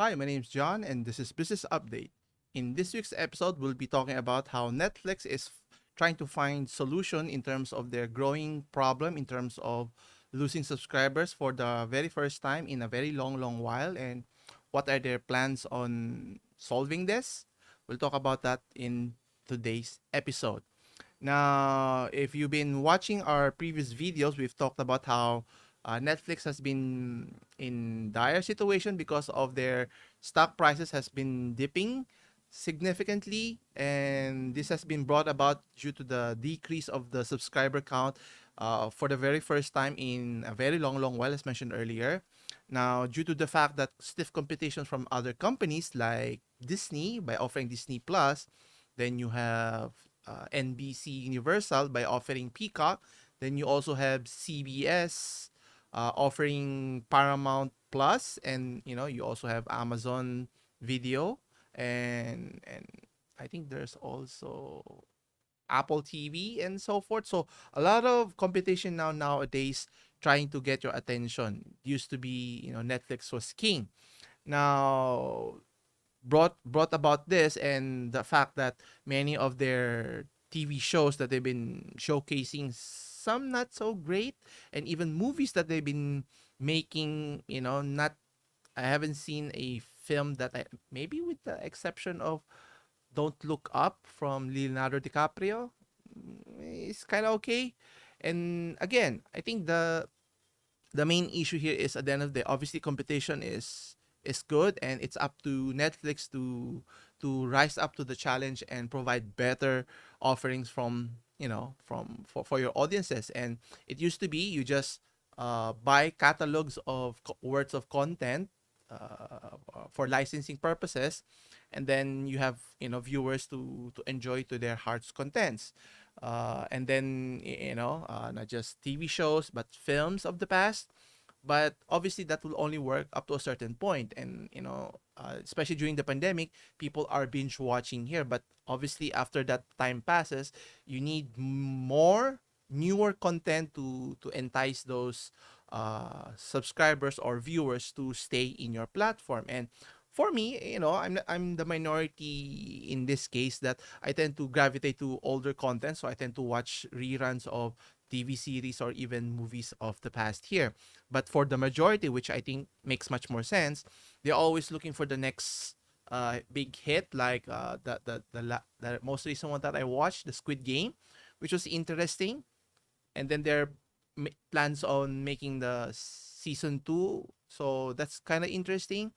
Hi, my name is John, and this is Business Update. In this week's episode, we'll be talking about how Netflix is trying to find solution in terms of their growing problem in terms of losing subscribers for the very first time in a very long while, and what are their plans on solving this. We'll talk about that in today's episode. Now, if you've been watching our previous videos, we've talked about how Netflix has been in dire situation because of their stock prices has been dipping significantly, and this has been brought about due to the decrease of the subscriber count for the very first time in a very long while, as mentioned earlier. Now, due to the fact that stiff competition from other companies like Disney by offering Disney Plus, then you have NBC Universal by offering Peacock. Then you also have CBS offering Paramount Plus, and you also have Amazon Video, and I think there's also Apple TV and so forth. So a lot of competition nowadays trying to get your attention. Used to be, Netflix was king. Now brought about this and the fact that many of their TV shows that they've been showcasing, some not so great, and even movies that they've been making, not I haven't seen a film that maybe with the exception of Don't Look Up from Leonardo DiCaprio, it's kind of okay. And again, I think the main issue here is at the end of the day, obviously competition is good, and it's up to Netflix to rise up to the challenge and provide better offerings from for your audiences. And it used to be you just buy catalogs of words of content for licensing purposes, and then you have viewers to enjoy to their heart's contents. And then not just TV shows but films of the past, but obviously that will only work up to a certain point. And especially during the pandemic, people are binge watching here, but obviously after that time passes, you need more newer content to entice those subscribers or viewers to stay in your platform. And for me, I'm the minority in this case that I tend to gravitate to older content, so I tend to watch reruns of TV series or even movies of the past here. But for the majority, which I think makes much more sense, they're always looking for the next big hit, like the most recent one that I watched, the Squid Game, which was interesting. And then there are plans on making the season 2, so that's kind of interesting.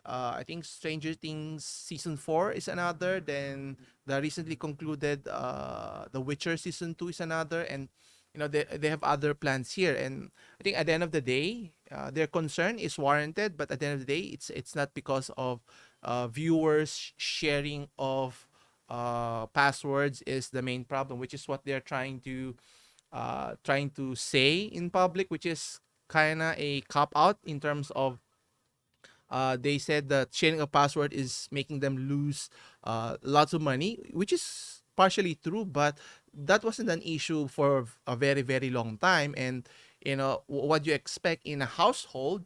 I think Stranger Things season 4 is another. Then the recently concluded The Witcher season 2 is another, and they have other plans here. And I think at the end of the day, their concern is warranted. But at the end of the day, it's not because of viewers sharing of passwords is the main problem, which is what they're trying to say in public, which is kind of a cop out in terms of they said that sharing a password is making them lose lots of money, which is partially true, but that wasn't an issue for a very long time. And what you expect in a household,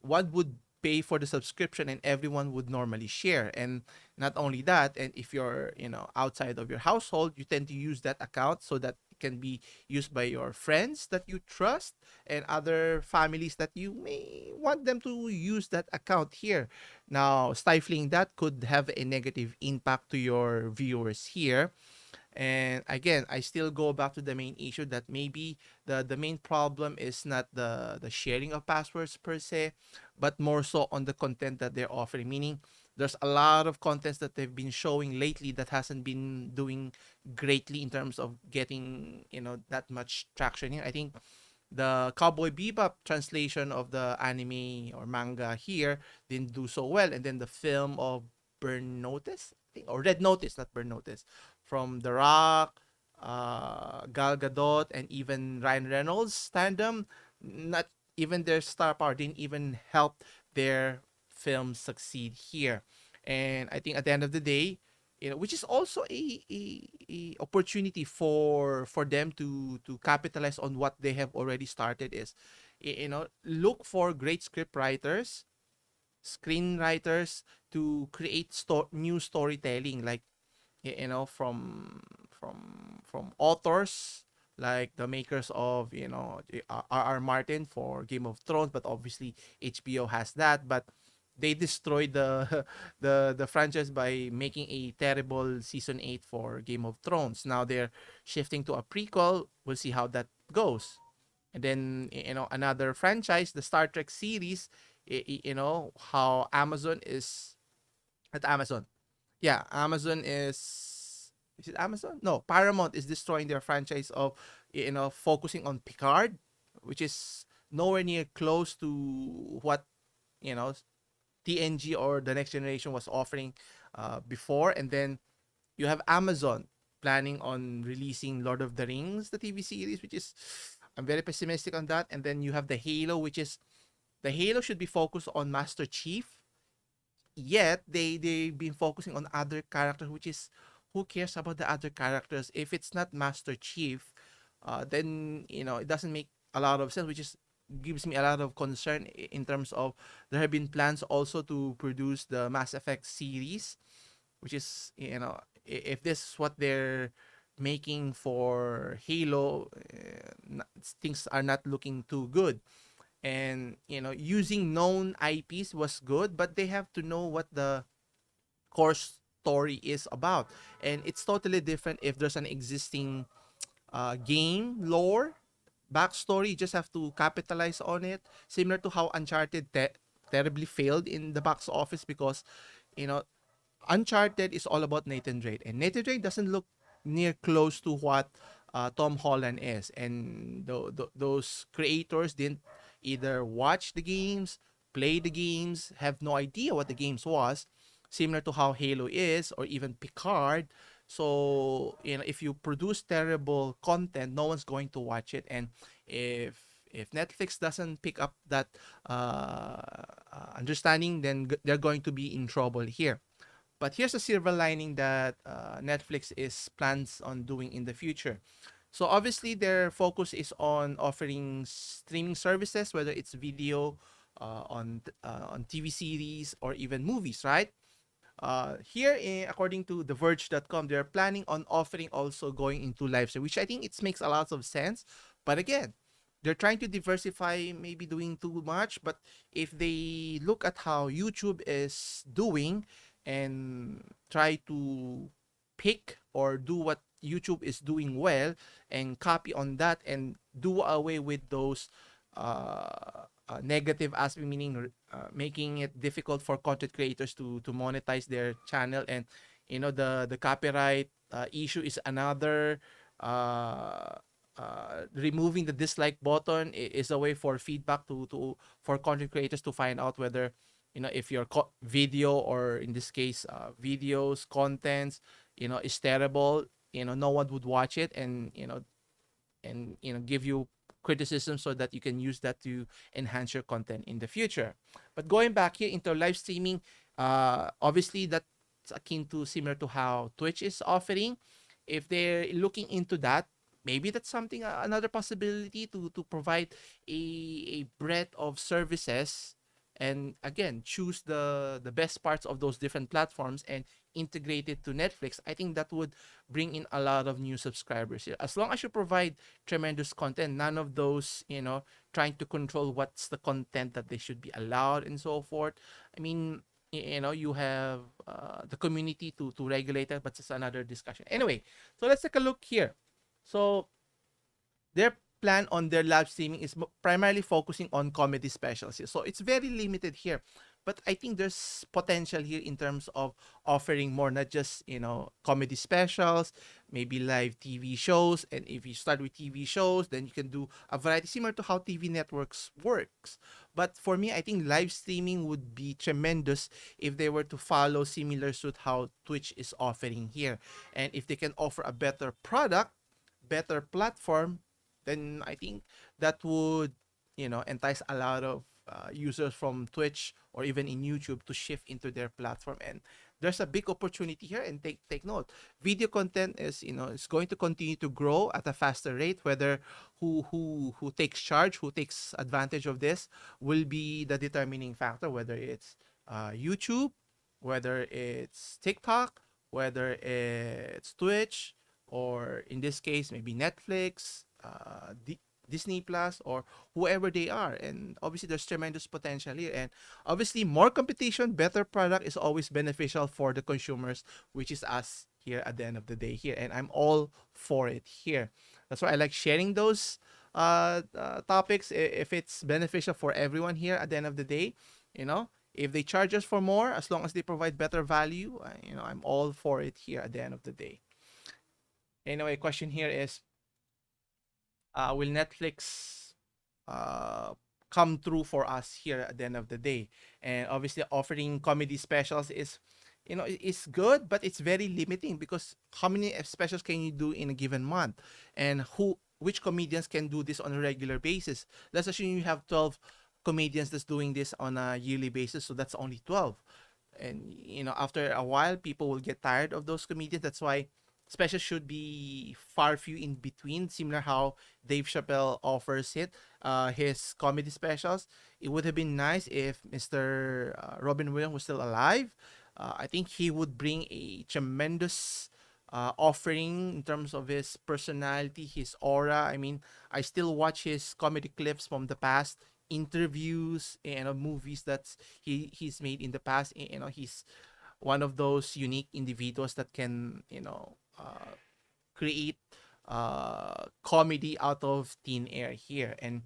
one would pay for the subscription and everyone would normally share. And not only that, and if you're outside of your household, you tend to use that account so that it can be used by your friends that you trust and other families that you may want them to use that account here. Now stifling that could have a negative impact to your viewers here. And again, I still go back to the main issue that maybe the main problem is not the sharing of passwords per se, but more so on the content that they're offering. Meaning, there's a lot of contents that they've been showing lately that hasn't been doing greatly in terms of getting that much traction here. I think the Cowboy Bebop translation of the anime or manga here didn't do so well, and then the film of Burn Notice, I think, or Red Notice, not Burn Notice, from The Rock, Gal Gadot, and even Ryan Reynolds tandem, not even their star power didn't even help their film succeed here. And I think at the end of the day, which is also a opportunity for them to capitalize on what they have already started is, look for great script writers, screenwriters to create new storytelling, like from authors like the makers of R.R. Martin for Game of Thrones, but obviously HBO has that, but they destroyed the the franchise by making a terrible season 8 for Game of Thrones. Now they're shifting to a prequel. We'll see how that goes. And then another franchise, the Star Trek series, how Amazon is at Amazon. Yeah, Amazon is it Amazon? No, Paramount is destroying their franchise of focusing on Picard, which is nowhere near close to what you know TNG or the Next Generation was offering before. And then you have Amazon planning on releasing Lord of the Rings, the TV series, which is I'm very pessimistic on that. And then you have the Halo, which is the Halo should be focused on Master Chief, yet they've been focusing on other characters, which is who cares about the other characters if it's not Master Chief. Then it doesn't make a lot of sense, which is gives me a lot of concern in terms of there have been plans also to produce the Mass Effect series, which is if this is what they're making for Halo, things are not looking too good. And using known IPs was good, but they have to know what the core story is about, and it's totally different if there's an existing game lore backstory. You just have to capitalize on it, similar to how Uncharted terribly failed in the box office because you know Uncharted is all about Nathan Drake, and Nathan Drake doesn't look near close to what Tom Holland is, and those creators didn't either watch the games, play the games, have no idea what the games was, similar to how Halo is, or even Picard. So if you produce terrible content, no one's going to watch it, and if Netflix doesn't pick up that understanding, then they're going to be in trouble here. But here's a silver lining that Netflix is plans on doing in the future. So obviously their focus is on offering streaming services, whether it's video, on TV series, or even movies, right? According to TheVerge.com, they're planning on offering also going into live stream, which I think it makes a lot of sense. But again, they're trying to diversify, maybe doing too much. But if they look at how YouTube is doing and try to pick or do what YouTube is doing well and copy on that and do away with those negative aspect, meaning making it difficult for content creators to monetize their channel. And the copyright issue is another. Removing the dislike button is a way for feedback to for content creators to find out whether if your video, or in this case videos contents is terrible. No one would watch it, and give you criticism so that you can use that to enhance your content in the future. But going back here into live streaming, obviously that's akin to similar to how Twitch is offering. If they're looking into that, maybe that's something, another possibility to provide a breadth of services, and again choose the best parts of those different platforms and integrate it to Netflix. I think that would bring in a lot of new subscribers here. As long as you provide tremendous content, none of those, trying to control what's the content that they should be allowed and so forth. I mean, you have the community to regulate it, but it's another discussion. Anyway, so let's take a look here. So their plan on their live streaming is primarily focusing on comedy specials. So it's very limited here. But I think there's potential here in terms of offering more, not just, comedy specials, maybe live TV shows. And if you start with TV shows, then you can do a variety similar to how TV networks works. But for me, I think live streaming would be tremendous if they were to follow similar suit how Twitch is offering here. And if they can offer a better product, better platform, then I think that would, entice a lot of users from Twitch or even in YouTube to shift into their platform. And there's a big opportunity here. And take note, video content is going to continue to grow at a faster rate. Whether who takes charge, who takes advantage of this, will be the determining factor. Whether it's YouTube, whether it's TikTok, whether it's Twitch, or in this case, maybe Netflix, Disney Plus, or whoever they are. And obviously, there's tremendous potential here. And obviously, more competition, better product is always beneficial for the consumers, which is us here at the end of the day here. And I'm all for it here. That's why I like sharing those topics if it's beneficial for everyone here at the end of the day. You know, if they charge us for more, as long as they provide better value, I'm all for it here at the end of the day. Anyway, question here is, will Netflix uh, come through for us here at the end of the day? And obviously, offering comedy specials is good, but it's very limiting because how many specials can you do in a given month, and which comedians can do this on a regular basis? Let's assume you have 12 comedians that's doing this on a yearly basis, so that's only 12. And after a while, people will get tired of those comedians. That's why specials should be far few in between, similar how Dave Chappelle offers his comedy specials. It would have been nice if Mr. Robin Williams was still alive. I think he would bring a tremendous offering in terms of his personality, his aura. I mean, I still watch his comedy clips from the past, interviews and movies that he's made in the past. He's one of those unique individuals that can create comedy out of thin air here. And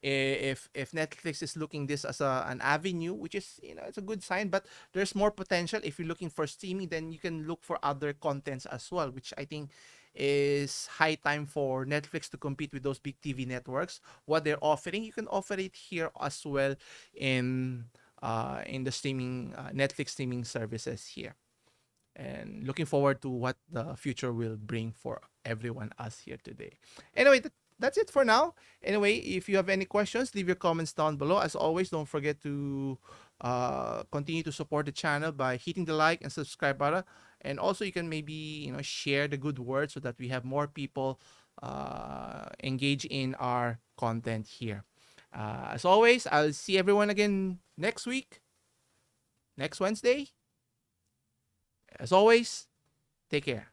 if Netflix is looking this as an avenue, which is it's a good sign, but there's more potential. If you're looking for streaming, then you can look for other contents as well, which I think is high time for Netflix to compete with those big TV networks. What they're offering, you can offer it here as well in the streaming Netflix streaming services here. And looking forward to what the future will bring for everyone us here today. Anyway, that's it for now. Anyway, if you have any questions, leave your comments down below. As always, don't forget to continue to support the channel by hitting the like and subscribe button. And also, you can maybe share the good word so that we have more people engage in our content here. As always, I'll see everyone again next week, next Wednesday. As always, take care.